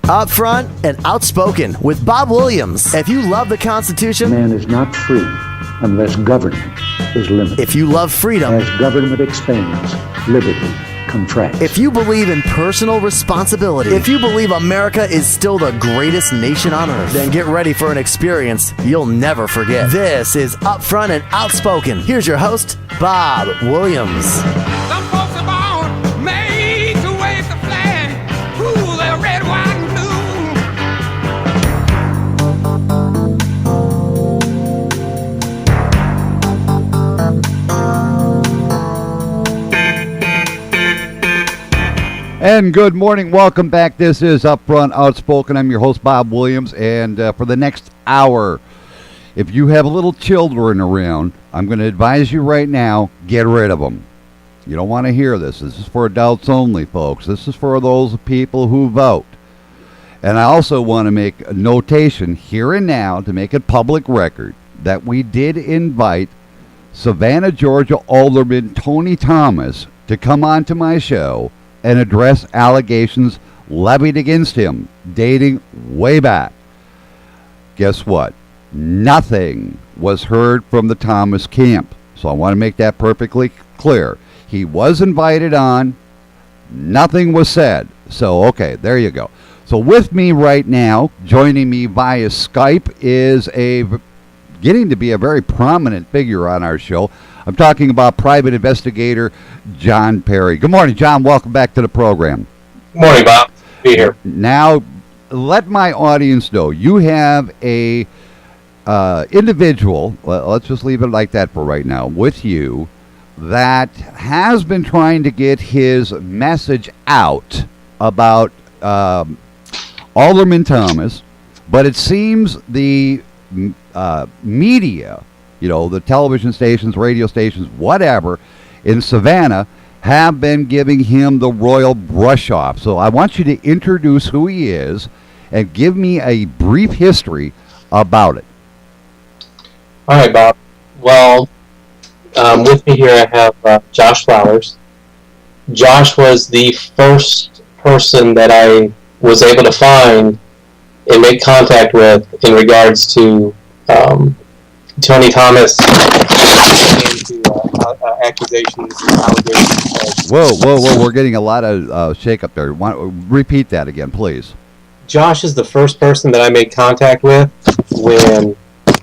Upfront and Outspoken with Bob Williams. If you love the Constitution, man is not free unless government is limited. If you love freedom, as government expands, liberty contracts. If you believe in personal responsibility, if you believe America is still the greatest nation on earth, then get ready for an experience you'll never forget. This is Upfront and Outspoken. Here's your host, Bob Williams. Some folks are born made to wave the flag, rule their red, white, and blue. And good morning. Welcome back. This is Upfront Outspoken. I'm your host, Bob Williams. And for the next hour, if you have little children around, I'm going to advise you right now, get rid of them. You don't want to hear this. This is for adults only, folks. This is for those people who vote. And I also want to make a notation here and now to make it public record that we did invite Savannah, Georgia Alderman Tony Thomas to come on to my show and address allegations levied against him dating way back. Guess what? Nothing was heard from the Thomas camp. So I want to make that perfectly clear. He was invited on. Nothing was said. So, okay, there you go. So with me right now, joining me via Skype, is getting to be a very prominent figure on our show. I'm talking about Private Investigator John Perry. Good morning, John. Welcome back to the program. Good morning, Bob. Be here. Now, let my audience know you have a individual, let's just leave it like that for right now, with you that has been trying to get his message out about Alderman Thomas, but it seems the media, you know, the television stations, radio stations, whatever, in Savannah have been giving him the royal brush off. So I want you to introduce who he is and give me a brief history about it. All right, Bob. Well, with me here I have Josh Flowers. Josh was the first person that I was able to find and make contact with in regards to Tony Thomas into accusations and allegations. Whoa, we're getting a lot of shake up there. Repeat that again, please. Josh is the first person that I made contact with when,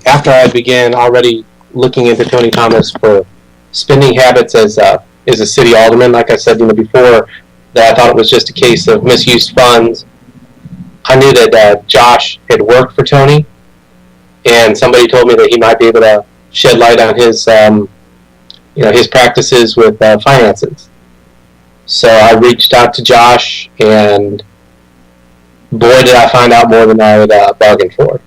after I began already looking into Tony Thomas for spending habits as a city alderman. Like I said before, that I thought it was just a case of misused funds. I knew that Josh had worked for Tony, and somebody told me that he might be able to shed light on his, his practices with finances. So I reached out to Josh, and boy, did I find out more than I had bargained for.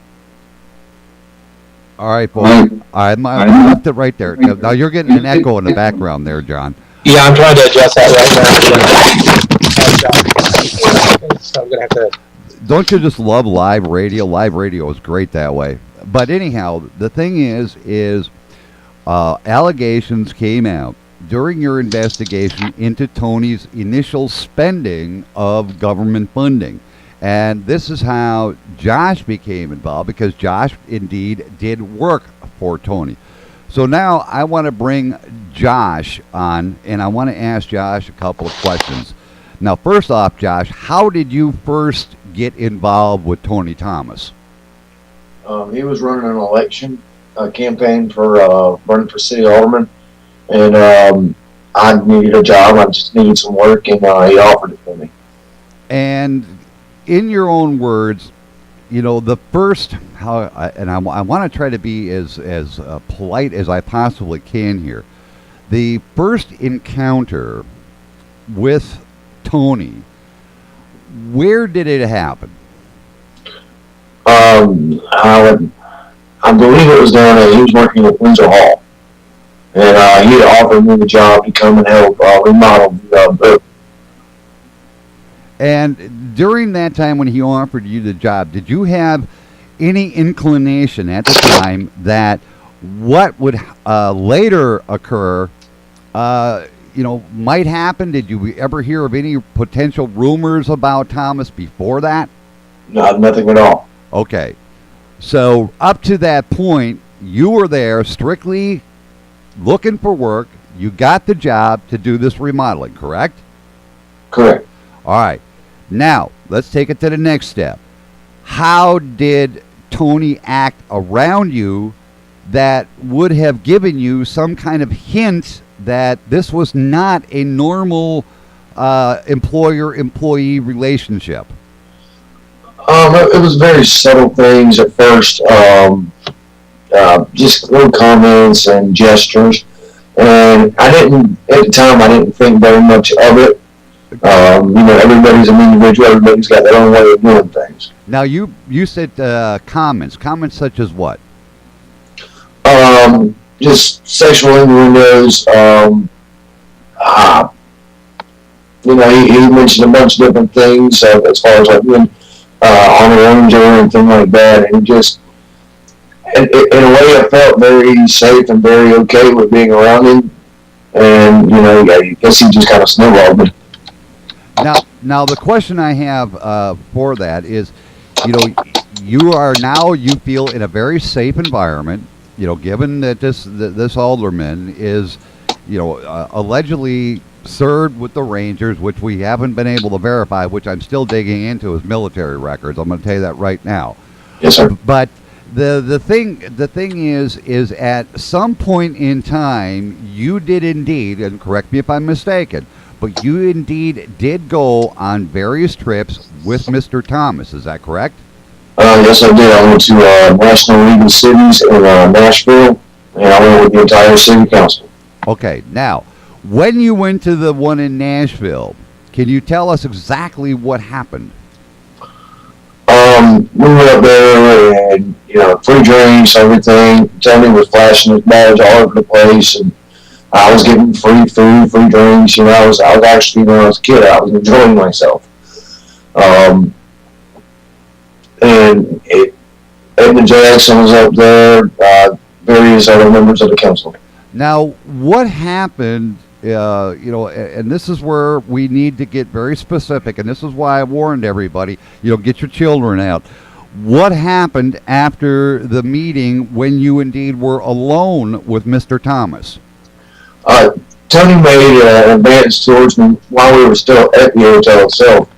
All right, boy. I left it right there. Now you're getting an echo in the background there, John. Yeah, I'm trying to adjust that right now. So I'm going to have to... Don't you just love live radio? Live radio is great that way. But anyhow, the thing is allegations came out during your investigation into Tony's initial spending of government funding. And this is how Josh became involved, because Josh indeed did work for Tony. So now I want to bring Josh on, and I want to ask Josh a couple of questions. Now, first off, Josh, how did you first get involved with Tony Thomas? He was running an election campaign for running for city alderman, and I needed a job. I just needed some work, and he offered it for me. And in your own words, you know, the first, I want to try to be as polite as I possibly can here. The first encounter with Tony, where did it happen? I believe it was down there. He was working at Windsor Hall, and he had offered me the job to come and help remodel the building. And during that time when he offered you the job, did you have any inclination at the time that what would later occur, might happen? Did you ever hear of any potential rumors about Thomas before that? Nothing at all. Okay. So up to that point, you were there strictly looking for work. You got the job to do this remodeling, correct? Correct. All right. Now, let's take it to the next step. How did Tony act around you that would have given you some kind of hint that this was not a normal employer-employee relationship? It was very subtle things at first, just little comments and gestures, and at the time I didn't think very much of it. Everybody's an individual, everybody's got their own way of doing things. Now, you said comments such as what? Just sexual innuendos. He mentioned a bunch of different things as far as like being on a ranger and things like that, and just in a way I felt very safe and very okay with being around him, and I guess he just kind of snowballed me. Now the question I have for that is, you feel in a very safe environment, given that this alderman is, allegedly served with the Rangers, which we haven't been able to verify, which I'm still digging into his military records. I'm going to tell you that right now. Yes, sir. But the thing is at some point in time, you did indeed, and correct me if I'm mistaken, but you indeed did go on various trips with Mr. Thomas. Is that correct? Yes, I did. I went to National League of Cities in Nashville, and I went with the entire city council. Okay, now, when you went to the one in Nashville, can you tell us exactly what happened? We went up there and, free drinks, everything. Tony was flashing his badge all over the place, and I was getting free food, free drinks. I was actually, when I was a kid, I was enjoying myself. And Edmund Jackson was up there, various other members of the council. Now, what happened, and this is where we need to get very specific, and this is why I warned everybody, get your children out. What happened after the meeting when you indeed were alone with Mr. Thomas? Tony made an advance towards me while we were still at the hotel itself.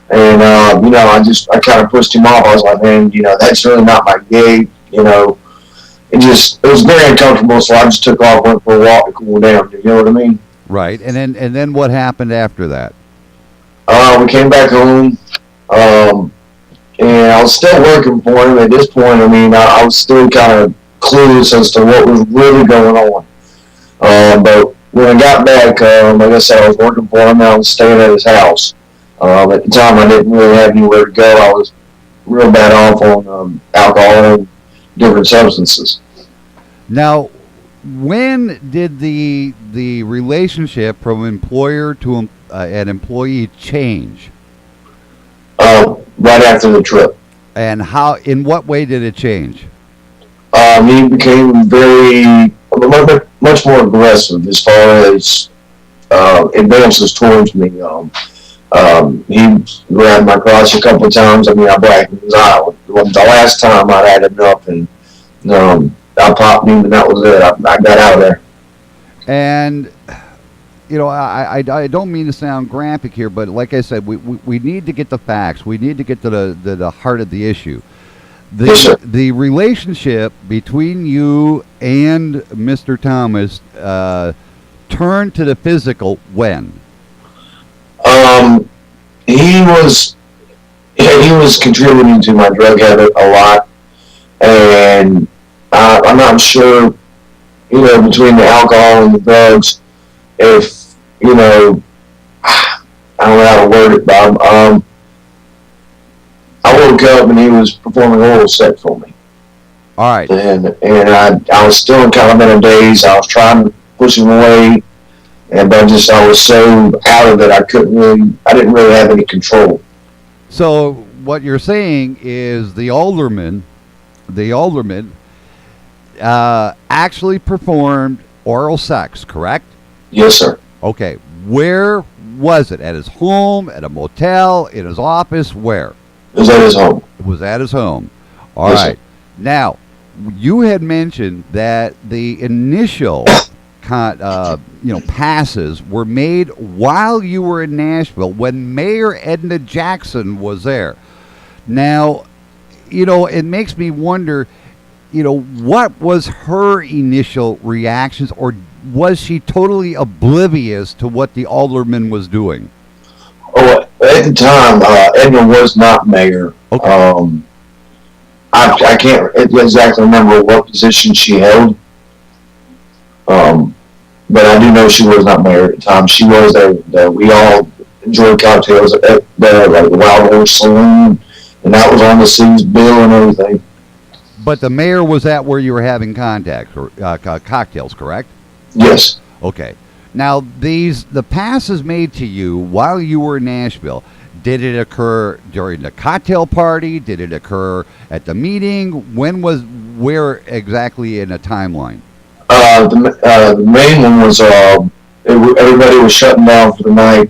And, I kind of pushed him off. I was like, man, that's really not my gig. It was very uncomfortable, so I just took off, went for a walk to cool down. You know what I mean? Right. And then what happened after that? We came back home, and I was still working for him at this point. I was still kind of clueless as to what was really going on. But when I got back, like I said, I was working for him, and I was staying at his house. At the time, I didn't really have anywhere to go. I was real bad off on alcohol and different substances. Now, when did the relationship from employer to an employee change? Right after the trip. And in what way did it change? He became much more aggressive as far as advances towards me. He grabbed my crotch a couple of times. I blacked his eye. The last time I'd had enough, and I popped him, and that was it. I got out of there. And I don't mean to sound graphic here, but like I said, we need to get the facts. We need to get to the heart of the issue. Yes, sir. The relationship between you and Mr. Thomas turned to the physical when? He was contributing to my drug habit a lot, and I'm not sure, between the alcohol and the drugs, if, I don't know how to word it, Bob. I woke up and he was performing oral sex for me. All right. And I was still in kind of in a daze. I was trying to push him away, but I was so out of it, I didn't really have any control. So what you're saying is the alderman actually performed oral sex, correct? Yes, sir. Okay. Where was it? At his home, at a motel, in his office, where? was at his home. Was at his home. All Yes, sir. right. Now, you had mentioned that the initial passes were made while you were in Nashville when Mayor Edna Jackson was there. Now, it makes me wonder, what was her initial reactions, or was she totally oblivious to what the alderman was doing? Oh, at the time, Edna was not mayor. Okay. I can't exactly remember what position she held. But I do know she was not mayor at the time. She was we all enjoyed cocktails at the Wild Horse Saloon, and that was on the city's bill and everything. But the mayor was at where you were having contact, or cocktails, correct? Yes. Okay. Now, the passes made to you while you were in Nashville, did it occur during the cocktail party? Did it occur at the meeting? Where exactly in a timeline? The main one was everybody was shutting down for the night.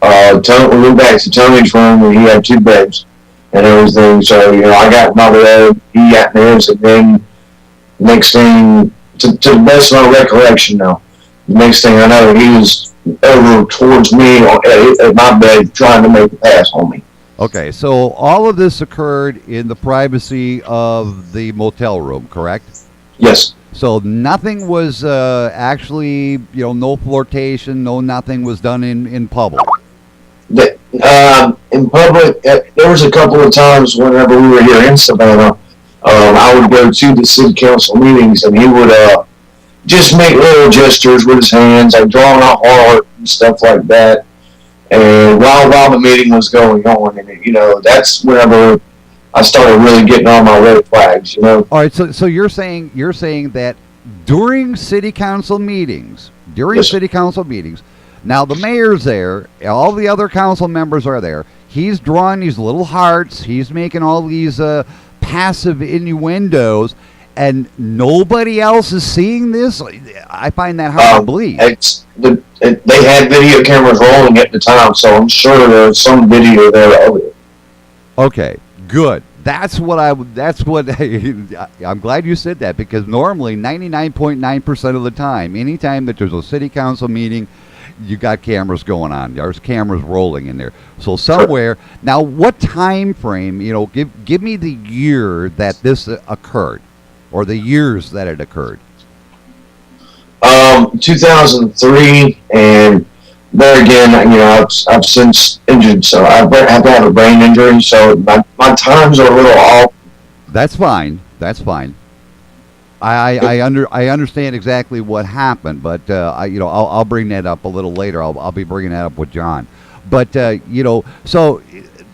We went back to Tony's room, and he had 2 beds and everything. So I got my bed, he got his, and then next thing, to the best of my recollection now, the next thing I know, he was over towards me at my bed trying to make a pass on me. Okay, so all of this occurred in the privacy of the motel room, correct? Yes. So nothing was actually, no flirtation, nothing was done in public. In public, there was a couple of times whenever we were here in Savannah, I would go to the city council meetings, and he would just make little gestures with his hands, like drawing a heart and stuff like that. And while the meeting was going on, and that's whenever I started really getting on my red flags. All right, so you're saying that during city council meetings, Yes. now the mayor's there, all the other council members are there. He's drawing these little hearts. He's making all these passive innuendos, and nobody else is seeing this. I find that hard to believe. They had video cameras rolling at the time, so I'm sure there's some video there of it. Okay, good. That's what I'm glad you said that, because normally 99.9% of the time, anytime that there's a city council meeting, you got cameras going on. There's cameras rolling in there. So somewhere, now what time frame, give me the year that this occurred, or the years that it occurred. 2003, and there again, I've since injured, so I've had to have a brain injury, so my times are a little off. That's fine. I understand exactly what happened, but I'll bring that up a little later. I'll be bringing that up with John. But so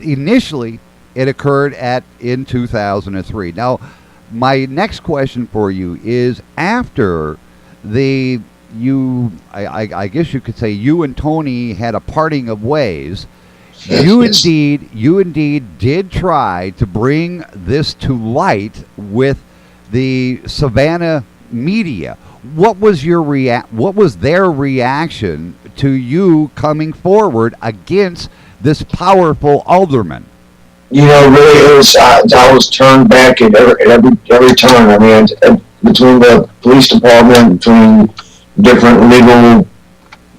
initially it occurred in 2003. Now, my next question for you is, after I guess you could say you and Tony had a parting of ways. You indeed did try to bring this to light with the Savannah media. What was their reaction to you coming forward against this powerful alderman? Really, it was I was turned back at every turn. I mean, between the police department, between different legal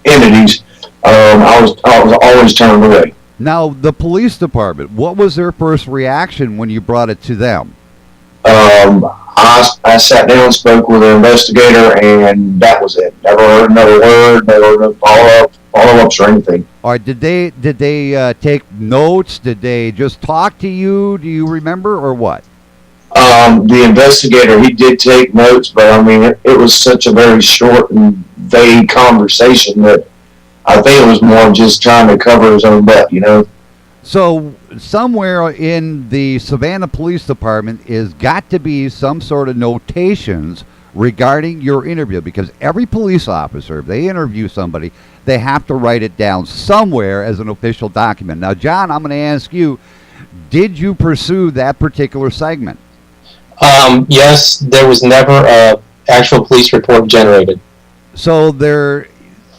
entities, I was always turned away. Now, the police department, what was their first reaction when you brought it to them? I sat down and spoke with an investigator, and that was it. Never heard another word, never heard no follow-ups or anything. All right, did they take notes? Did they just talk to you? Do you remember, or what? The investigator, he did take notes, but I mean, it was such a very short and vague conversation that I think it was more just trying to cover his own butt, So somewhere in the Savannah Police Department is got to be some sort of notations regarding your interview, because every police officer, if they interview somebody, they have to write it down somewhere as an official document. Now, John, I'm going to ask you, did you pursue that particular segment? Yes, there was never an actual police report generated. So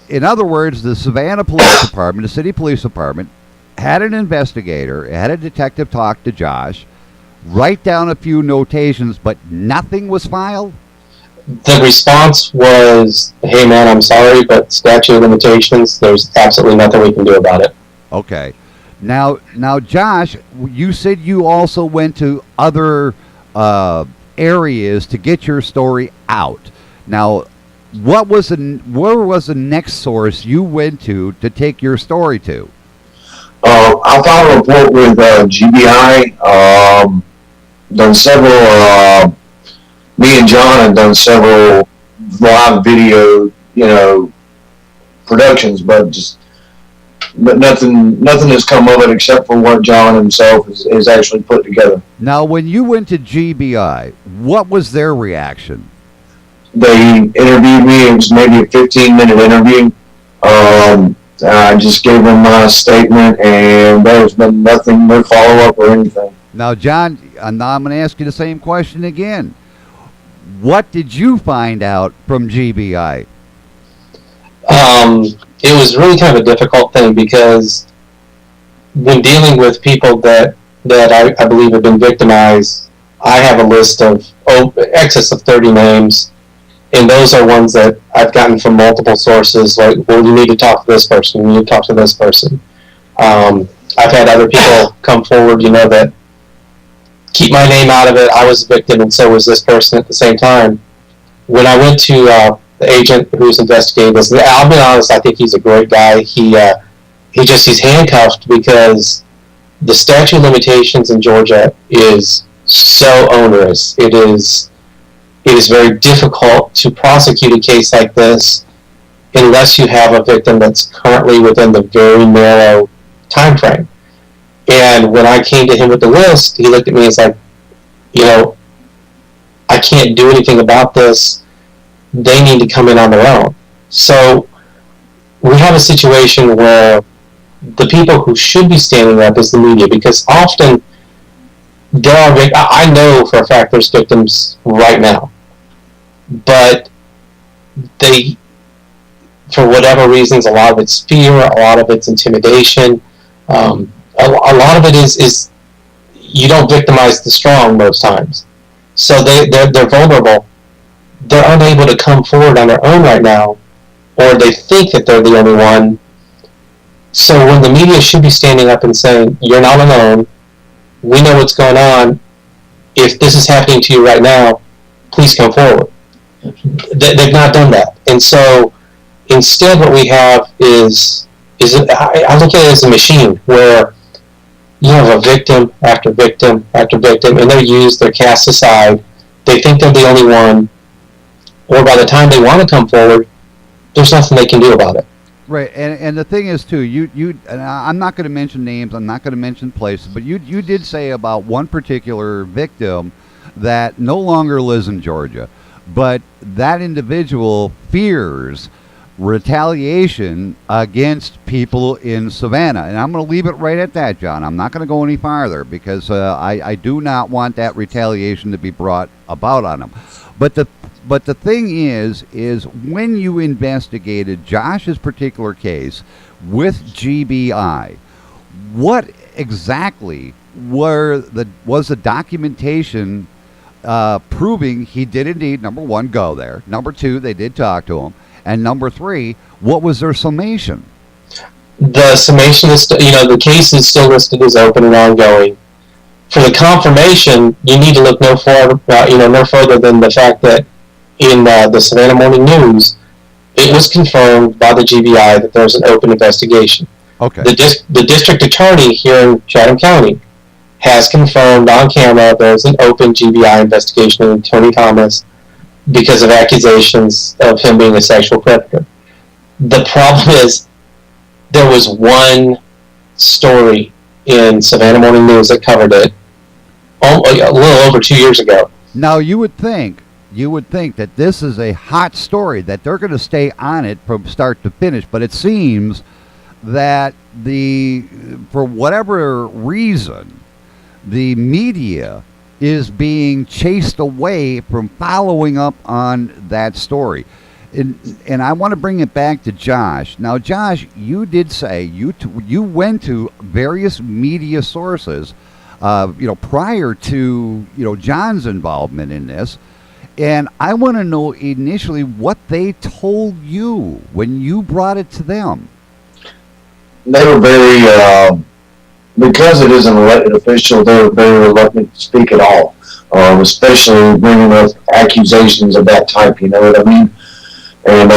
in other words, the Savannah Police Department, the city police department, had an investigator, had a detective talk to Josh, write down a few notations, but nothing was filed? The response was, "Hey man, I'm sorry, but statute of limitations, there's absolutely nothing we can do about it." Okay. Now, Josh, you said you also went to other areas to get your story out. Now, where was the next source you went to take your story to? I filed a report with GBI. Done several. Me and John have done several live video, productions, but nothing has come of it except for what John himself is actually put together. Now, when you went to GBI, what was their reaction? They interviewed me. It was maybe a 15-minute interview. I just gave them my statement, and there's been nothing, no follow-up or anything. Now, John, now I'm going to ask you the same question again. What did you find out from GBI? It was really kind of a difficult thing because when dealing with people that I believe have been victimized, I have a list of excess of 30 names, and those are ones that I've gotten from multiple sources, like, well, you need to talk to this person, you need to talk to this person. I've had other people come forward, that keep my name out of it. I was a victim, and so was this person at the same time. When I went to the agent who's investigating this, I'll be honest, I think he's a great guy. He's handcuffed because the statute of limitations in Georgia is so onerous. It is very difficult to prosecute a case like this unless you have a victim that's currently within the very narrow time frame. And when I came to him with the list, he looked at me and was like, I can't do anything about this. They need to come in on their own. So we have a situation where the people who should be standing up is the media, because often I know for a fact there's victims right now, but they, for whatever reasons, a lot of it's fear, a lot of it's intimidation, a lot of it is you don't victimize the strong most times. So they're vulnerable. They're unable to come forward on their own right now, or they think that they're the only one. So when the media should be standing up and saying, you're not alone, we know what's going on, if this is happening to you right now, please come forward. They've not done that. And so instead what we have is I look at it as a machine where you have a victim after victim after victim, and they're cast aside. They think they're the only one, or by the time they want to come forward, there's nothing they can do about it. Right, and the thing is too, you and I'm not going to mention names, I'm not going to mention places, but you did say about one particular victim that no longer lives in Georgia, but that individual fears retaliation against people in Savannah. And I'm going to leave it right at that, John. I'm not going to go any farther because I do not want that retaliation to be brought about on him. But the thing is when you investigated Josh's particular case with GBI, what exactly was the documentation proving he did indeed, number one, go there, number two, they did talk to him, and number three, what was their summation? The summation is, the case is still listed as open and ongoing. For the confirmation, you need to look no further than the fact that in the Savannah Morning News, it was confirmed by the GBI that there's an open investigation. Okay. The district attorney here in Chatham County has confirmed on camera there's an open GBI investigation into Tony Thomas because of accusations of him being a sexual predator. The problem is there was one story in Savannah Morning News that covered it a little over 2 years ago. Now you would think that this is a hot story, that they're going to stay on it from start to finish, but it seems that for whatever reason, the media is being chased away from following up on that story. and I want to bring it back to Josh. Now, Josh, you did say you went to various media sources, prior to John's involvement in this, and I want to know initially what they told you when you brought it to them. They were very, because it is an elected official, they were very reluctant to speak at all, especially bringing up accusations of that type, you know what I mean? And,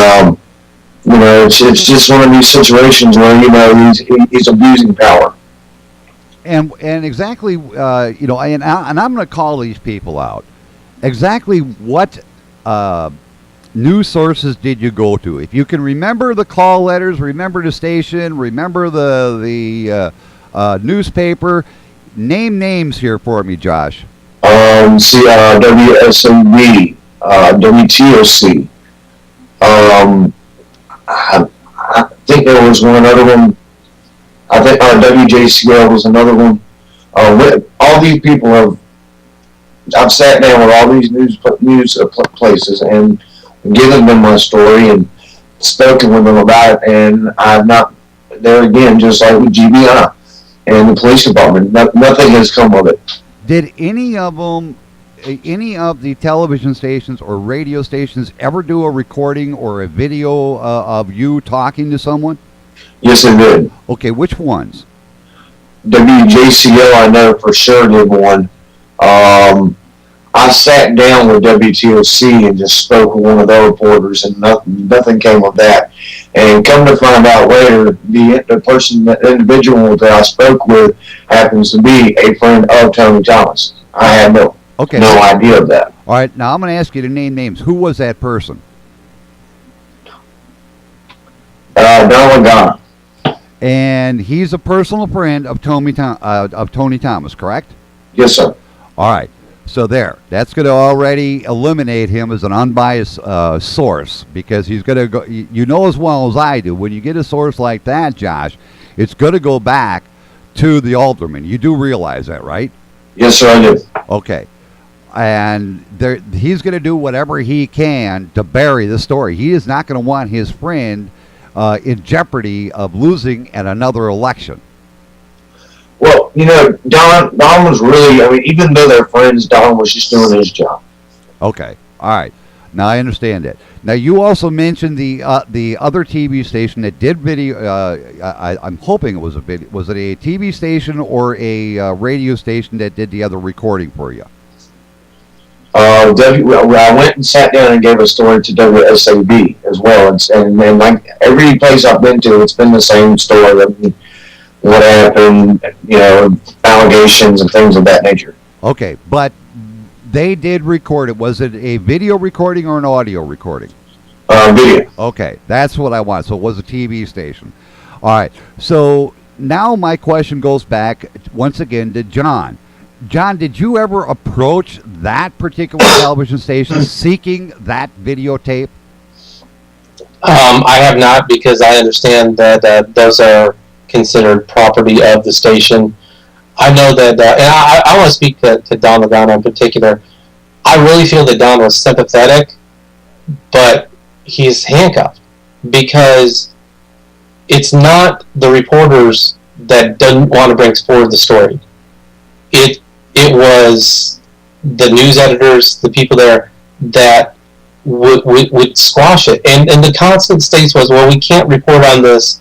it's just one of these situations where, he's abusing power. And exactly, and I'm going to call these people out. Exactly what news sources did you go to? If you can remember the call letters, remember the station, remember the newspaper, name names here for me, Josh. WSOB, WTOC. I think there was one other one. I think WJCL was another one. All these people I've sat down with all these news places and given them my story and spoken with them about it, and I've not, there again, just like with GBI and the police department, nothing has come of it. Did any of the television stations or radio stations ever do a recording or a video of you talking to someone? Yes, they did. Okay, which ones? WJCL, I know for sure did one. I sat down with WTOC and just spoke with one of their reporters, and nothing came of that. And come to find out later, the individual that I spoke with happens to be a friend of Tony Thomas. I had no idea of that. All right, now I'm going to ask you to name names. Who was that person? Don Lagana. And he's a personal friend of Tony Thomas, correct? Yes, sir. All right. So that's going to already eliminate him as an unbiased source, because he's going to go. You know as well as I do, when you get a source like that, Josh, it's going to go back to the alderman. You do realize that, right? Yes, sir, I do. Okay. And he's going to do whatever he can to bury the story. He is not going to want his friend in jeopardy of losing at another election. Well, Don was really, even though they're friends, Don was just doing his job. Okay. All right. Now I understand it. Now you also mentioned the other TV station that did video. I'm hoping it was a video. Was it a TV station or a radio station that did the other recording for you? I went and sat down and gave a story to WSAB as well, and like every place I've been to, it's been the same story. What happened, allegations and things of that nature. Okay, but they did record it. Was it a video recording or an audio recording? Video. Okay, that's what I want. So it was a TV station. All right, so now my question goes back once again to John. John, did you ever approach that particular television station seeking that videotape? I have not, because I understand that those are considered property of the station. I know that, and I want to speak to Don Lagana in particular. I really feel that Don was sympathetic, but he's handcuffed, because it's not the reporters that didn't want to bring forward the story. It was the news editors, the people there that would squash it. And the constant statement was, well, we can't report on this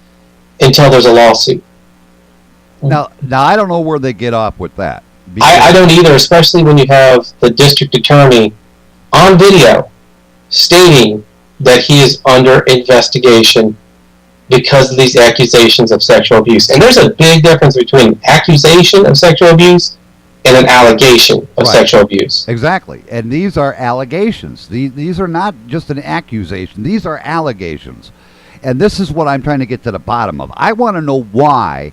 until there's a lawsuit. Now I don't know where they get off with that. I don't either, especially when you have the district attorney on video stating that he is under investigation because of these accusations of sexual abuse. And there's a big difference between accusation of sexual abuse and an allegation of sexual abuse. Exactly. And these are allegations. These are not just an accusation. These are allegations. And this is what I'm trying to get to the bottom of. I want to know why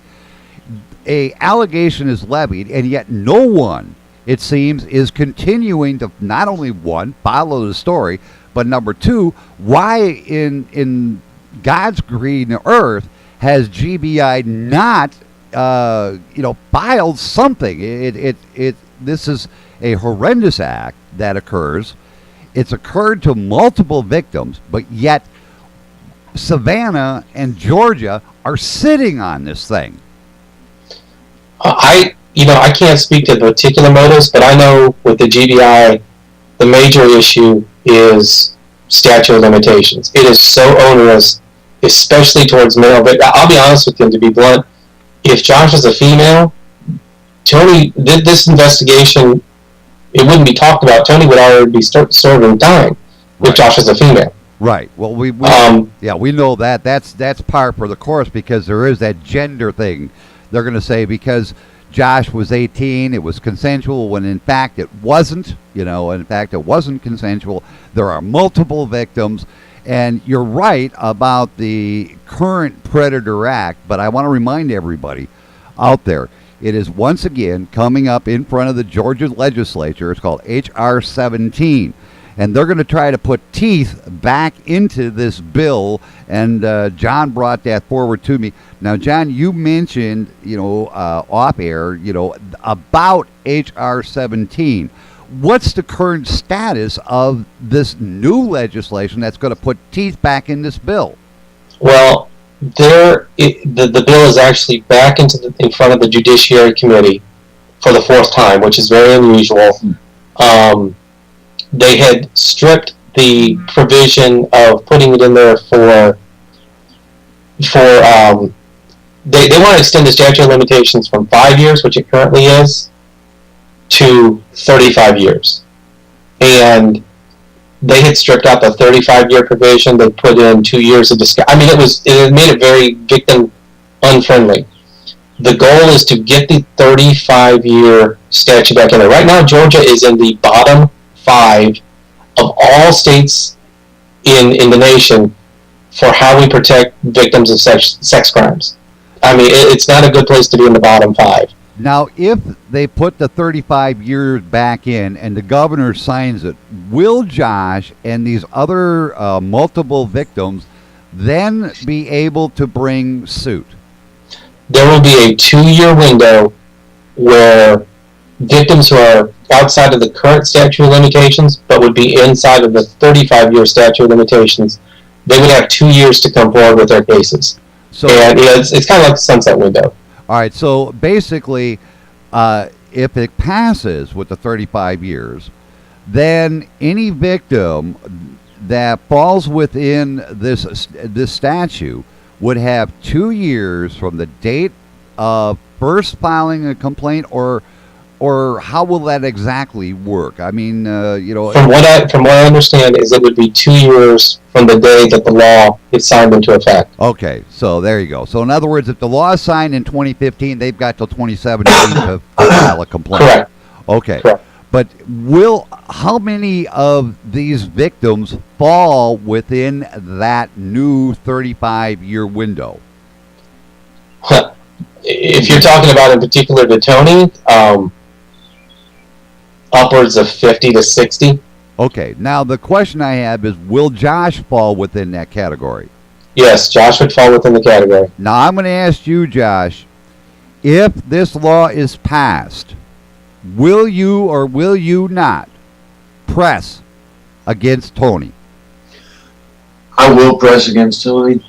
a allegation is levied, and yet no one, it seems, is continuing to not only, one, follow the story, but number two, why in God's green earth has GBI not filed something? This is a horrendous act that occurs, It's occurred to multiple victims, but yet Savannah and Georgia are sitting on this thing. I can't speak to the particular motives, but I know with the GBI, the major issue is statute of limitations. It is so onerous, especially towards male victims. I'll be honest with you, to be blunt, if Josh is a female, Tony, this investigation, it wouldn't be talked about. Tony would already be serving time if Josh is a female. Right. Well, we know that. That's par for the course, because there is that gender thing. They're going to say because Josh was 18, it was consensual, when in fact it wasn't. In fact it wasn't consensual. There are multiple victims, and you're right about the current Predator Act, but I want to remind everybody out there, it is once again coming up in front of the Georgia legislature. It's called H.R. 17. And they're going to try to put teeth back into this bill. And John brought that forward to me. Now, John, you mentioned, off air, about H.R. 17. What's the current status of this new legislation that's going to put teeth back in this bill? Well, the bill is actually back in front of the Judiciary Committee for the fourth time, which is very unusual. They had stripped the provision of putting it in there for they want to extend the statute of limitations from 5 years, which it currently is, to 35 years. And they had stripped out the 35-year provision. They put in 2 years of discussion. I mean, it made it very victim unfriendly. The goal is to get the 35-year statute back in there. Right now, Georgia is in the bottom 5 of all states in the nation for how we protect victims of sex crimes. I mean, it's not a good place to be in the bottom 5. Now, if they put the 35 years back in and the governor signs it, will Josh and these other multiple victims then be able to bring suit? There will be a 2-year window where victims who are outside of the current statute of limitations but would be inside of the 35-year statute of limitations, they would have 2 years to come forward with their cases. So, and it's kind of like the sunset window. All right, so basically, if it passes with the 35 years, then any victim that falls within this statute would have 2 years from the date of first filing a complaint, or how will that exactly work? I mean, From what I understand is it would be 2 years from the day that the law is signed into effect. Okay, so there you go. So in other words, if the law is signed in 2015, they've got till 2017 to file a complaint. Correct. Okay. Correct. But how many of these victims fall within that new 35-year window? If you're talking about in particular to Tony, upwards of 50 to 60. Okay. Now, the question I have is, will Josh fall within that category? Yes, Josh would fall within the category. Now, I'm going to ask you, Josh, if this law is passed, will you or will you not press against Tony? I will press against Tony.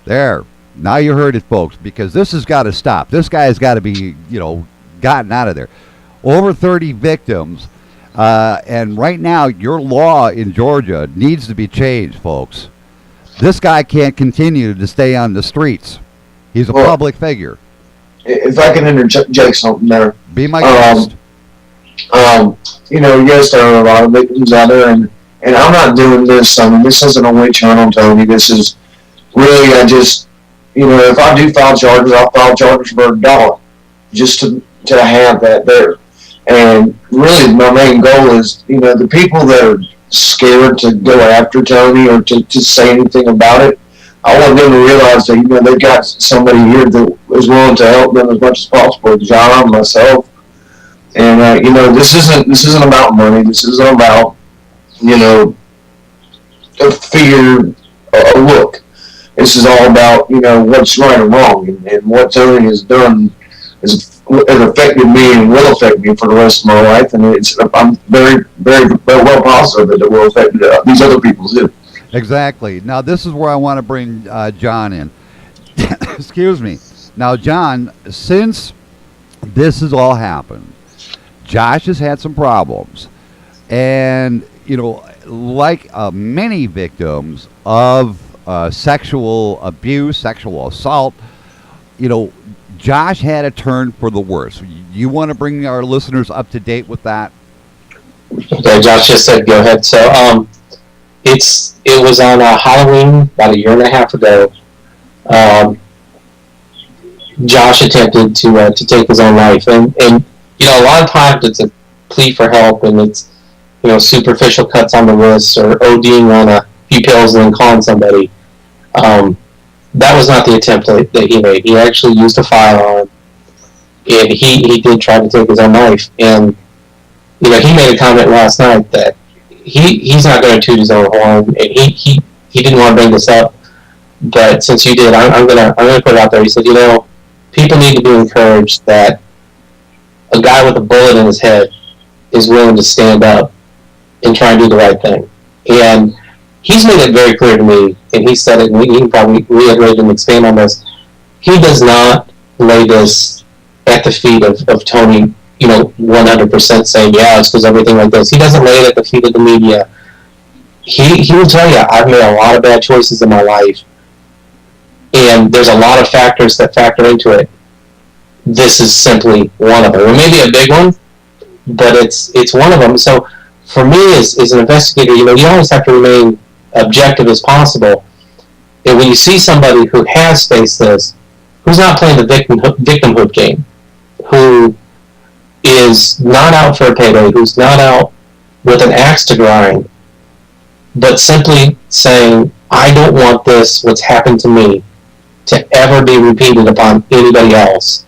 There. Now you heard it, folks, because this has got to stop. This guy has got to be, gotten out of there. Over 30 victims, and right now your law in Georgia needs to be changed, folks. This guy can't continue to stay on the streets. He's a public figure. If I can interject something there. Be my guest. Yes, there are a lot of victims out there, and I'm not doing this. This isn't a witch hunt on Tony. This is really, if I do file charges, I'll file charges for $1, just to have that there. And really, my main goal is, the people that are scared to go after Tony or to say anything about it, I want them to realize that, they've got somebody here that is willing to help them as much as possible. John, myself, and this isn't about money. This isn't about a fear, a look. This is all about what's right and wrong, and what Tony has done has affected me and will affect me for the rest of my life. And I'm very, very, very well possible that it will affect these other people too. Exactly. Now, this is where I want to bring John in. Excuse me. Now, John, since this has all happened, Josh has had some problems. And, you know, like many victims of sexual abuse, sexual assault, you know, Josh had a turn for the worse. You want to bring our listeners up to date with that? Okay, Josh just said go ahead. So, it was on Halloween about a year and a half ago. Josh attempted to take his own life, and you know, a lot of times it's a plea for help, and it's, you know, superficial cuts on the wrists or ODing on a few pills and then calling somebody. That was not the attempt that he made. He actually used a firearm, and he did try to take his own life. And you know, he made a comment last night that he's not going to toot his own horn, and he didn't want to bring this up, but since you did, I'm gonna put it out there. He said, you know, people need to be encouraged that a guy with a bullet in his head is willing to stand up and try and do the right thing. And he's made it very clear to me, and he said it, and he can probably reiterate and expand on this. He does not lay this at the feet of Tony, you know, 100% saying, yeah, it's because everything like this. He doesn't lay it at the feet of the media. He will tell you, I've made a lot of bad choices in my life, and there's a lot of factors that factor into it. This is simply one of them. It may be a big one, but it's one of them. So for me, as an investigator, you know, you always have to remain objective as possible. And when you see somebody who has faced this, who's not playing the victimhood game, who is not out for a payday, who's not out with an axe to grind, but simply saying, I don't want this, what's happened to me, to ever be repeated upon anybody else.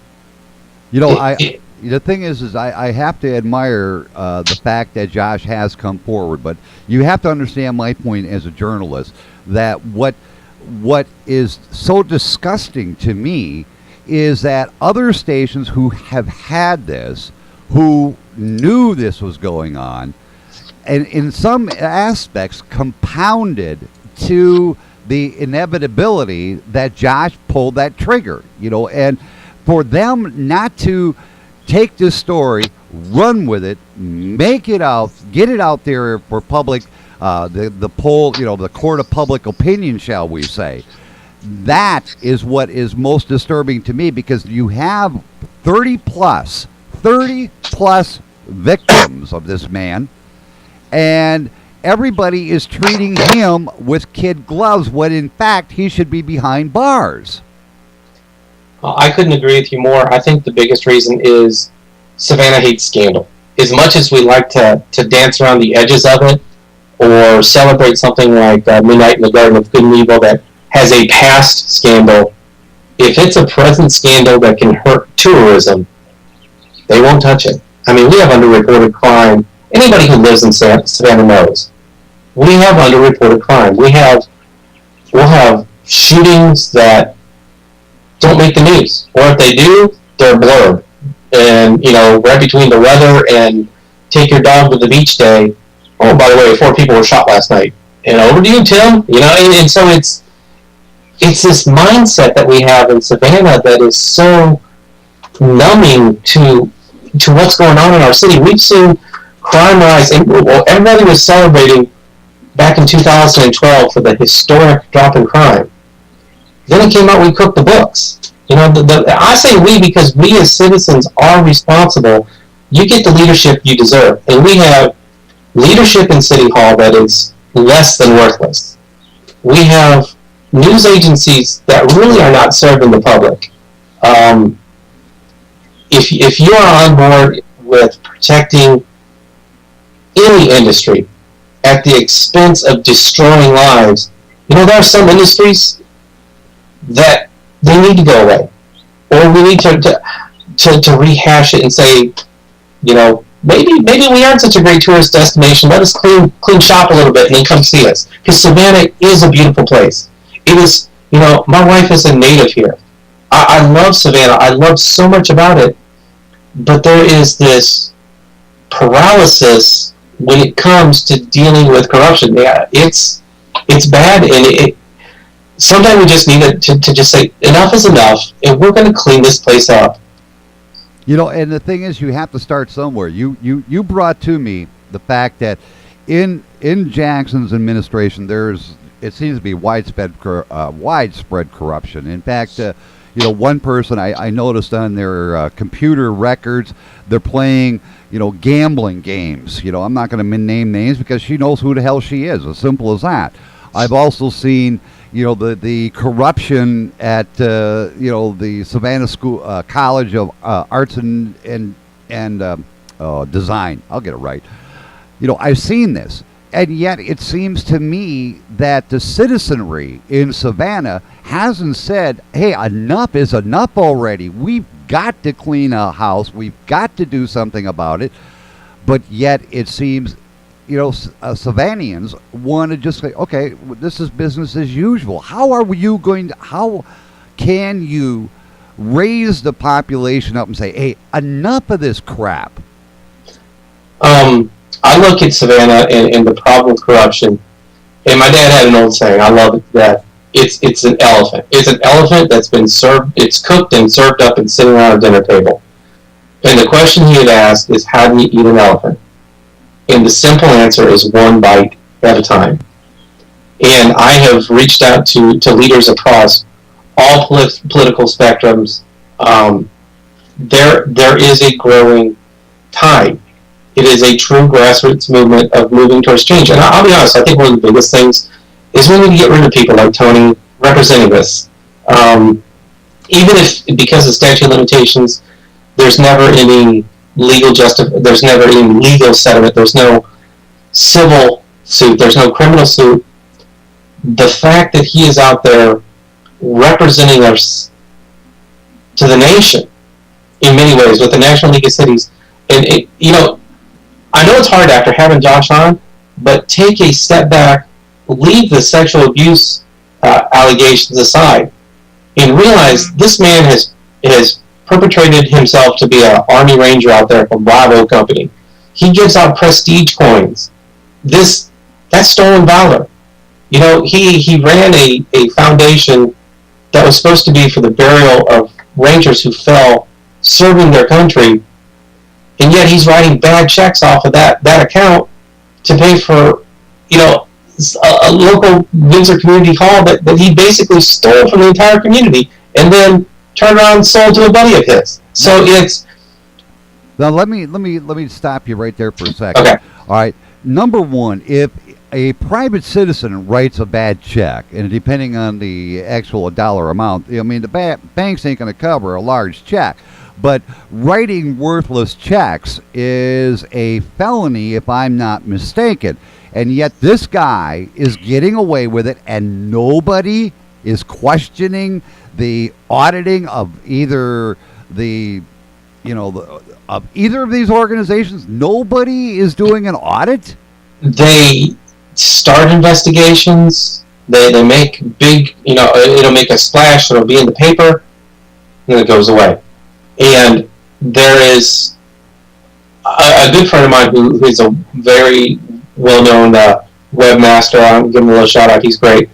You know, the thing is I have to admire the fact that Josh has come forward, but you have to understand my point as a journalist, that what is so disgusting to me is that other stations who have had this, who knew this was going on, and in some aspects compounded to the inevitability that Josh pulled that trigger, you know, and for them not to take this story, run with it, make it out, get it out there for public, the poll, you know, the court of public opinion, shall we say. That is what is most disturbing to me, because you have 30 plus victims of this man, and everybody is treating him with kid gloves when in fact he should be behind bars. I couldn't agree with you more. I think the biggest reason is Savannah hates scandal. As much as we like to dance around the edges of it, or celebrate something like Midnight in the Garden of Good and Evil that has a past scandal, if it's a present scandal that can hurt tourism, they won't touch it. I mean, we have underreported crime. Anybody who lives in Savannah knows. We have underreported crime. We'll have shootings that don't make the news, or if they do, they're blurred. And, you know, right between the weather and take your dog to the beach day, oh, by the way, 4 people were shot last night. And over to you, Tim. You know, and so it's this mindset that we have in Savannah that is so numbing to what's going on in our city. We've seen crime rise, and everybody was celebrating back in 2012 for the historic drop in crime. Then it came out, we cooked the books. You know, I say we because we as citizens are responsible. You get the leadership you deserve. And we have leadership in City Hall that is less than worthless. We have news agencies that really are not serving the public. If you are on board with protecting any industry at the expense of destroying lives, you know, there are some industries that they need to go away, or we need to rehash it and say, you know, maybe we aren't such a great tourist destination. Let us clean shop a little bit and then come see us, because Savannah is a beautiful place. It is, you know, my wife is a native here. I love Savannah. I love so much about it, but there is this paralysis when it comes to dealing with corruption. Yeah, it's bad, and sometimes we just need to just say enough is enough, and we're going to clean this place up. You know, and the thing is, you have to start somewhere. You brought to me the fact that in Jackson's administration, it seems to be widespread corruption. In fact, one person I noticed on their computer records, they're playing, gambling games. I'm not going to name names because she knows who the hell she is. As simple as that. I've also seen, the corruption at, the Savannah School College of Arts and Design. I'll get it right. I've seen this. And yet it seems to me that the citizenry in Savannah hasn't said, hey, enough is enough already. We've got to clean our house. We've got to do something about it. But yet it seems, Savannians want to just say, okay, this is business as usual. How can you raise the population up and say, hey, enough of this crap? I look at Savannah and the problem with corruption, and my dad had an old saying, I love it, that it's an elephant. It's an elephant that's been served, it's cooked and served up and sitting around a dinner table. And the question he had asked is, how do you eat an elephant? And the simple answer is one bite at a time. And I have reached out to leaders across all political spectrums. There is a growing tide. It is a true grassroots movement of moving towards change. And I'll be honest, I think one of the biggest things is we need to get rid of people like Tony representing this. Even if, because of statute of limitations, there's never any there's never any legal settlement, there's no civil suit, there's no criminal suit. The fact that he is out there representing us to the nation in many ways with the National League of Cities, and I know it's hard after having Josh on, but take a step back, leave the sexual abuse allegations aside, and realize this man has perpetrated himself to be an Army Ranger out there from Bravo Company. He gives out prestige coins. That's stolen valor. He ran a foundation that was supposed to be for the burial of Rangers who fell serving their country, and yet he's writing bad checks off of that account to pay for, a local Windsor Community Hall that he basically stole from the entire community and then turned around and sold to a buddy of his. So it's... Now let me stop you right there for a second. Okay. All right. Number one, if a private citizen writes a bad check, and depending on the actual dollar amount, the banks ain't going to cover a large check. But writing worthless checks is a felony, if I'm not mistaken. And yet this guy is getting away with it, and nobody is questioning the auditing of either of either of these organizations. Nobody is doing an audit. They start investigations. They make big, it'll make a splash. It'll be in the paper, and then it goes away. And there is a good friend of mine who is a very well-known webmaster. I'll give him a little shout-out. He's great.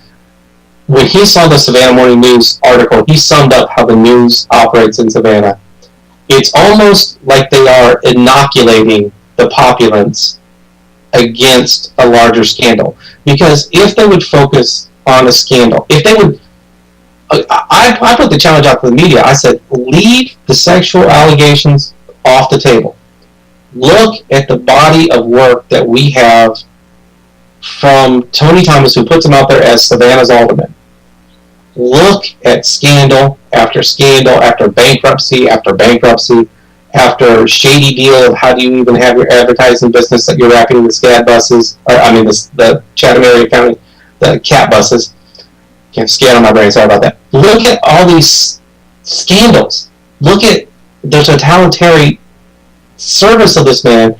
When he saw the Savannah Morning News article, he summed up how the news operates in Savannah. It's almost like they are inoculating the populace against a larger scandal. Because if they would focus on a scandal, if they would... I put the challenge out to the media. I said, leave the sexual allegations off the table. Look at the body of work that we have from Tony Thomas, who puts him out there as Savannah's alderman. Look at scandal after scandal, after bankruptcy, after shady deal of how do you even have your advertising business that you're wrapping the SCAD buses, the Chatham area county, the CAT buses. Can't SCAD on my brain, sorry about that. Look at all these scandals. Look at the totalitarian service of this man,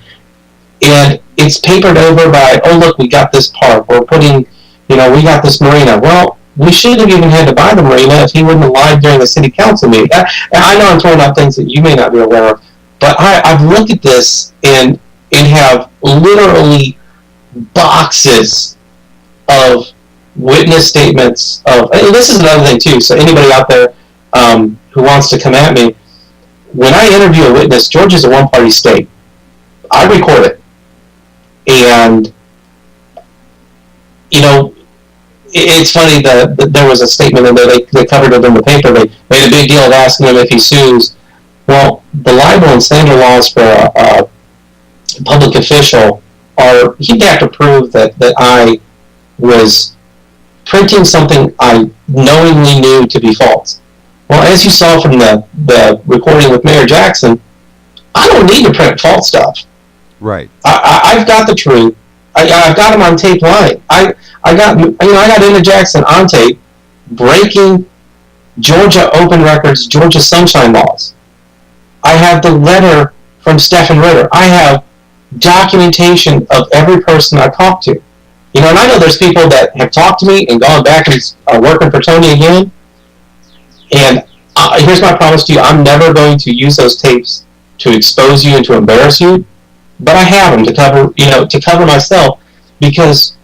and it's papered over by, oh look, we got this park, we're putting, we got this marina. Well, we shouldn't have even had to buy the marina if he wouldn't have lied during the city council meeting. And I know I'm throwing out things that you may not be aware of, but I've looked at this, and and have literally boxes of witness statements of, and this is another thing too, so anybody out there who wants to come at me, when I interview a witness, Georgia's a one-party state. I record it. And, you know, it's funny that there was a statement in there, they covered it in the paper, they made a big deal of asking him if he sues. Well, the libel and slander laws for a public official are, he'd have to prove that I was printing something I knowingly knew to be false. Well, as you saw from the recording with Mayor Jackson, I don't need to print false stuff. Right. I've got the truth. I've got him on tape lying. I got Emma Jackson on tape breaking Georgia open records, Georgia sunshine laws. I have the letter from Stephen Ritter. I have documentation of every person I talked to. You know, and I know there's people that have talked to me and gone back and are working for Tony again. And here's my promise to you: I'm never going to use those tapes to expose you and to embarrass you. But I have them to cover myself, because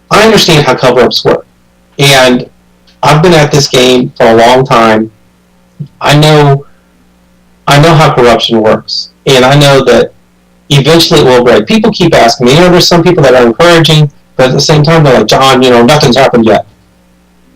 I understand how cover-ups work, and I've been at this game for a long time. I know how corruption works, and I know that eventually it will break. People keep asking me. You know, there's some people that are encouraging, but at the same time they're like, John, you know, nothing's happened yet.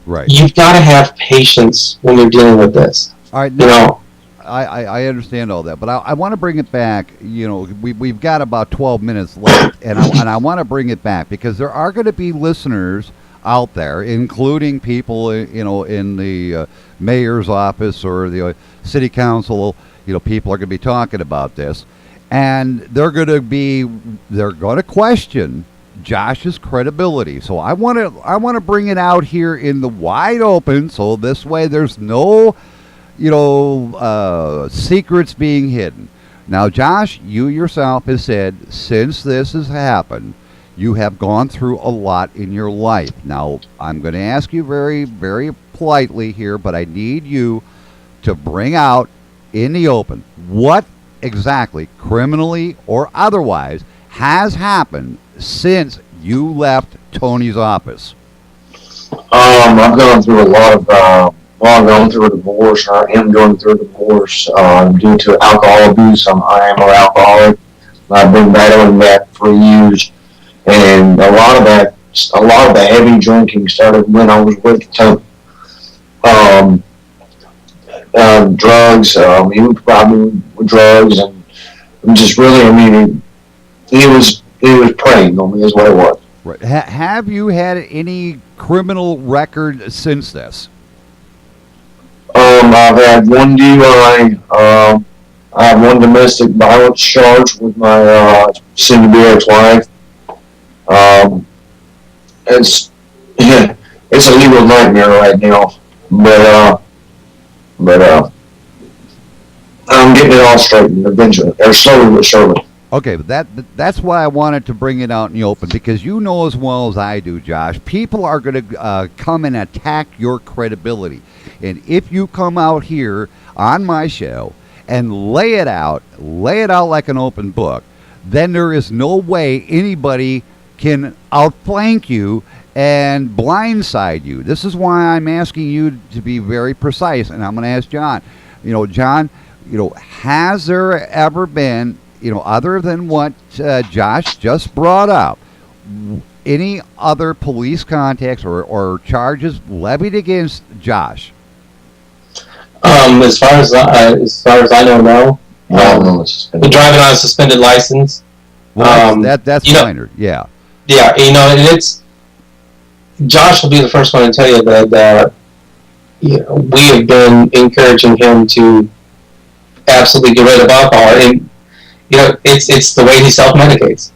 Right. You've got to have patience when you're dealing with this. All right. You know. I understand all that, but I want to bring it back. You know, we've got about 12 minutes left, and I want to bring it back because there are going to be listeners out there, including people, you know, in the mayor's office or the city council. You know, people are going to be talking about this, and they're going to question Josh's credibility. So I want to bring it out here in the wide open, so this way there's no, you know, secrets being hidden. Now, Josh, you yourself have said since this has happened, you have gone through a lot in your life. Now, I'm going to ask you very, very politely here, but I need you to bring out in the open what exactly, criminally or otherwise, has happened since you left Tony's office. I've gone through a lot of, I'm going through a divorce. I am going through a divorce due to alcohol abuse. I am an alcoholic. I've been battling that for years, and a lot of the heavy drinking started when I was with Tony. Drugs, he was problem with drugs, and just really, I mean, he was preying on me, is what it was. Right. Have you had any criminal record since this? I've had one DUI. I have one domestic violence charge with my soon-to-be ex-wife. It's a legal nightmare right now, but I'm getting it all straightened eventually, or slowly but surely. Okay, but that's why I wanted to bring it out in the open, because you know as well as I do, Josh, people are going to come and attack your credibility. And if you come out here on my show and lay it out like an open book, then there is no way anybody can outflank you and blindside you. This is why I'm asking you to be very precise, and I'm going to ask John. You know, John, you know, has there ever been, you know, other than what Josh just brought up, any other police contacts or charges levied against Josh? As far as I know, no. The driving on a suspended license. Well, that's minor. Yeah. Yeah, you know, and it's Josh will be the first one to tell you that you know, we have been encouraging him to absolutely get rid of alcohol, and you know, it's the way he self-medicates.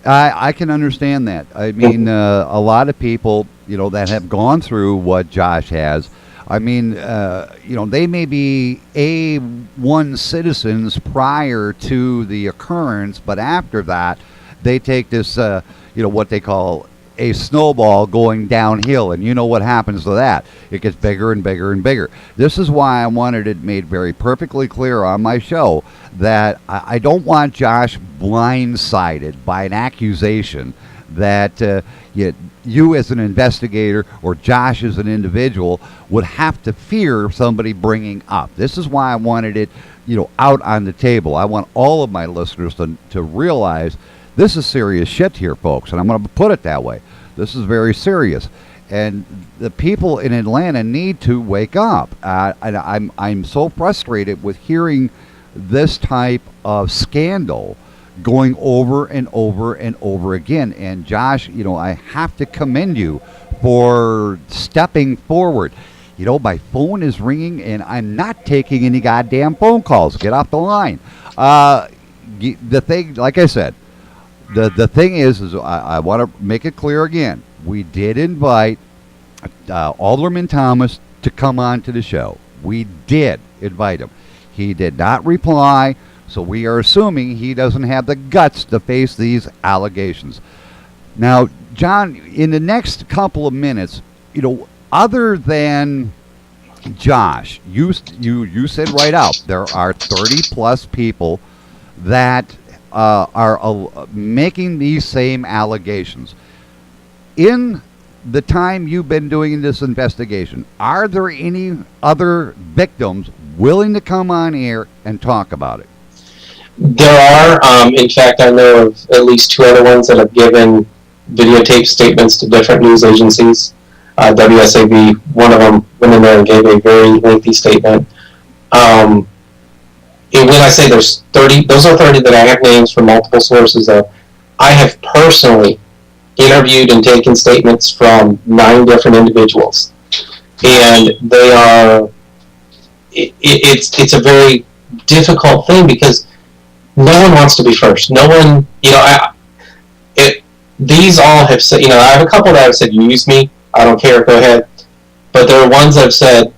I can understand that. I mean, a lot of people, you know, that have gone through what Josh has, I mean, you know, they may be A1 citizens prior to the occurrence, but after that, they take this, you know, what they call a snowball going downhill, and you know what happens to that. It gets bigger and bigger and bigger. This is why I wanted it made very perfectly clear on my show that I don't want Josh blindsided by an accusation that you as an investigator or Josh as an individual would have to fear somebody bringing up. This is why I wanted it, out on the table. I want all of my listeners to realize this is serious shit here, folks, and I'm going to put it that way. This is very serious, and the people in Atlanta need to wake up. And I'm so frustrated with hearing this type of scandal going over and over and over again. And Josh, I have to commend you for stepping forward. My phone is ringing and I'm not taking any goddamn phone calls. Get off the line. The thing, like I said, the thing is I want to make it clear again. We did invite Alderman Thomas to come on to the show. We did invite him. He did not reply. So we are assuming he doesn't have the guts to face these allegations. Now, John, in the next couple of minutes, other than Josh, you said right out, there are 30 plus people that are making these same allegations. In the time you've been doing this investigation, are there any other victims willing to come on air and talk about it? There are. In fact, I know of at least 2 other ones that have given videotape statements to different news agencies. WSAB, one of them, went in there and gave a very lengthy statement. And when I say there's 30, those are 30 that I have names from multiple sources of. I have personally interviewed and taken statements from 9 different individuals. And they are, it's a very difficult thing because no one wants to be first. No one, these all have said, I have a couple that have said, use me, I don't care, go ahead. But there are ones that have said,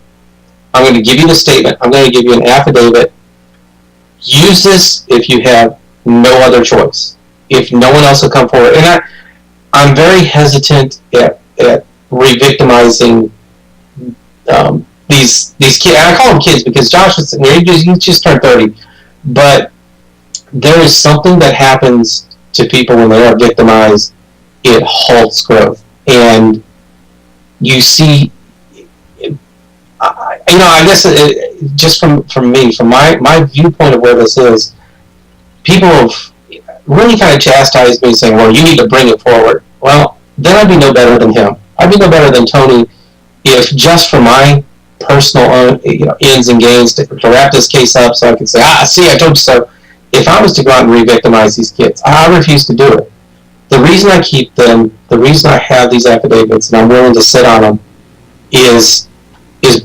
I'm going to give you the statement, I'm going to give you an affidavit, use this if you have no other choice, if no one else will come forward. And I'm very hesitant at re-victimizing these kids. And I call them kids because Josh is, he just turned 30. But there is something that happens to people when they are victimized. It halts growth. And you see, I guess just from me, from my viewpoint of where this is, people have really kind of chastised me saying, well, you need to bring it forward. Well, then I'd be no better than him. I'd be no better than Tony if just for my personal ends and gains to wrap this case up so I can say, see, I told you so. If I was to go out and re-victimize these kids, I refuse to do it. The reason I keep them, the reason I have these affidavits and I'm willing to sit on them is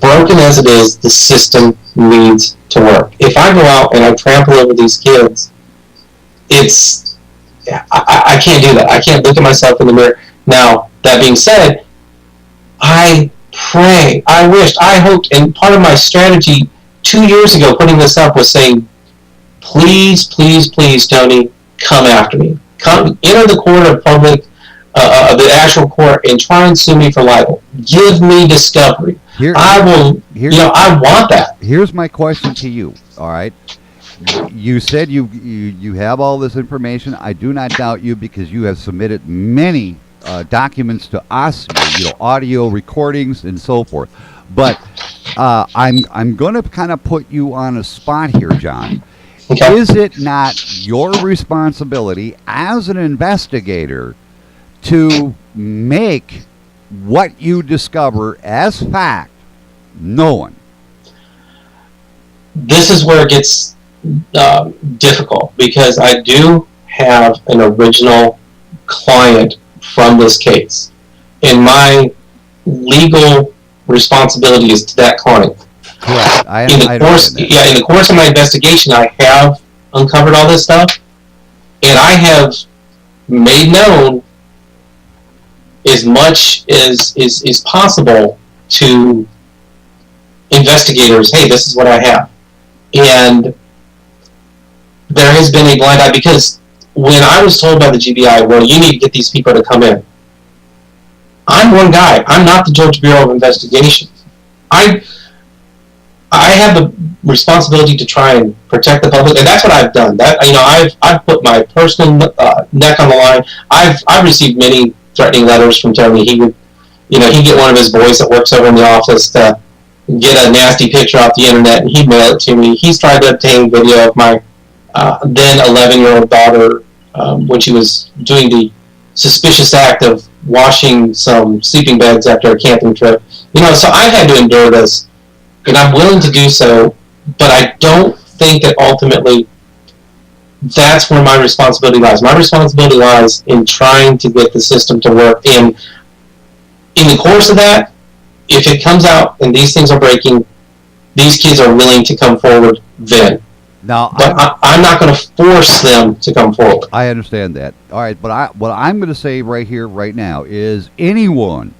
broken as it is, the system needs to work. If I go out and I trample over these kids, I can't do that. I can't look at myself in the mirror. Now, that being said, I pray, I wished, I hoped, and part of my strategy 2 years ago putting this up was saying, please, please, please, Tony, come after me. Come, enter the court of public, the actual court, and try and sue me for libel. Give me discovery. I will, I want that. Here's my question to you, all right? You said you have all this information. I do not doubt you because you have submitted many documents to us, audio recordings and so forth. But I'm going to kind of put you on a spot here, John. Okay. Is it not your responsibility as an investigator to make what you discover as fact known? This is where it gets difficult because I do have an original client from this case, and my legal responsibility is to that client. Correct. In the course of my investigation, I have uncovered all this stuff, and I have made known as much as is possible to investigators, hey, this is what I have. And there has been a blind eye because when I was told by the GBI, well, you need to get these people to come in, I'm one guy. I'm not the Georgia Bureau of Investigation. I have the responsibility to try and protect the public, and that's what I've done. I've put my personal neck on the line. I've received many threatening letters from telling me he would, he'd get one of his boys that works over in the office to get a nasty picture off the internet, and he'd mail it to me. He's tried to obtain video of my then 11-year-old daughter when she was doing the suspicious act of washing some sleeping beds after a camping trip. So I've had to endure this, and I'm willing to do so, but I don't think that ultimately that's where my responsibility lies. My responsibility lies in trying to get the system to work. And in the course of that, if it comes out and these things are breaking, these kids are willing to come forward then. Now, but I'm not going to force them to come forward. I understand that. All right, but what I'm going to say right here, right now, is anyone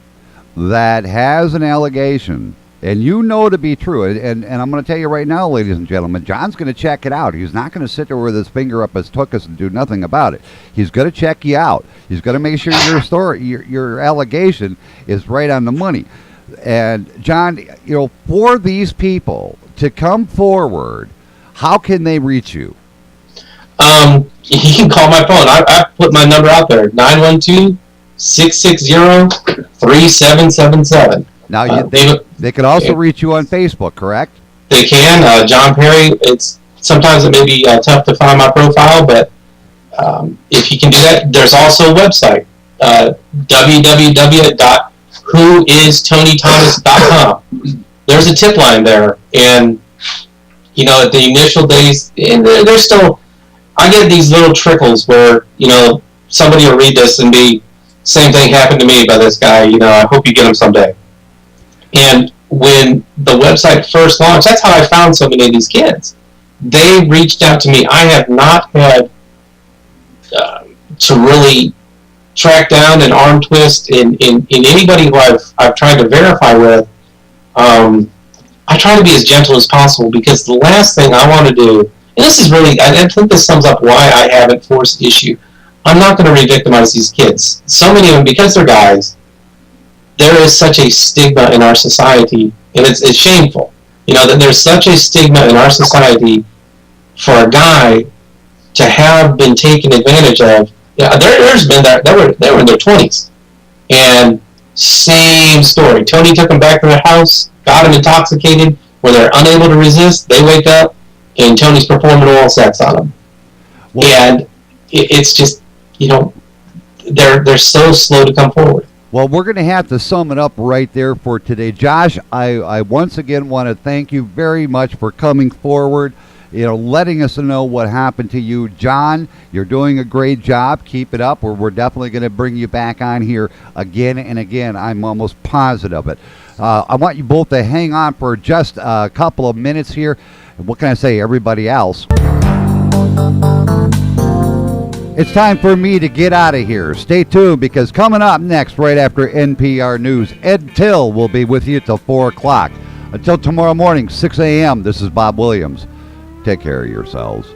that has an allegation, and to be true, and I'm going to tell you right now, ladies and gentlemen, John's going to check it out. He's not going to sit there with his finger up his tuchus and do nothing about it. He's going to check you out. He's going to make sure your allegation is right on the money. And John, for these people to come forward, how can they reach you? You can call my phone. I put my number out there, 912-660-3777. Now, they can also reach you on Facebook, correct? They can. John Perry, sometimes it may be tough to find my profile, but if you can do that, there's also a website, www.whoistonythomas.com. There's a tip line there, and at the initial days, and there's still, I get these little trickles where, somebody will read this and be, same thing happened to me by this guy, I hope you get him someday. And when the website first launched, that's how I found so many of these kids. They reached out to me. I have not had to really track down and arm twist in anybody who I've tried to verify with. I try to be as gentle as possible, because the last thing I want to do, and this is really, I think this sums up why I haven't forced the issue. I'm not going to re-victimize these kids. So many of them, because they're guys, there is such a stigma in our society, and it's shameful, that there's such a stigma in our society for a guy to have been taken advantage of. There's been that they were in their 20s, and same story. Tony took them back to their house, got them intoxicated, where they're unable to resist. They wake up, and Tony's performing oral sex on them. Well, and it's just, they're so slow to come forward. Well, we're going to have to sum it up right there for today. Josh, I once again want to thank you very much for coming forward, letting us know what happened to you. John, you're doing a great job. Keep it up. We're definitely going to bring you back on here again and again. I'm almost positive of it. I want you both to hang on for just a couple of minutes here. What can I say, everybody else? It's time for me to get out of here. Stay tuned, because coming up next, right after NPR News, Ed Till will be with you till 4 o'clock. Until tomorrow morning, 6 a.m., this is Bob Williams. Take care of yourselves.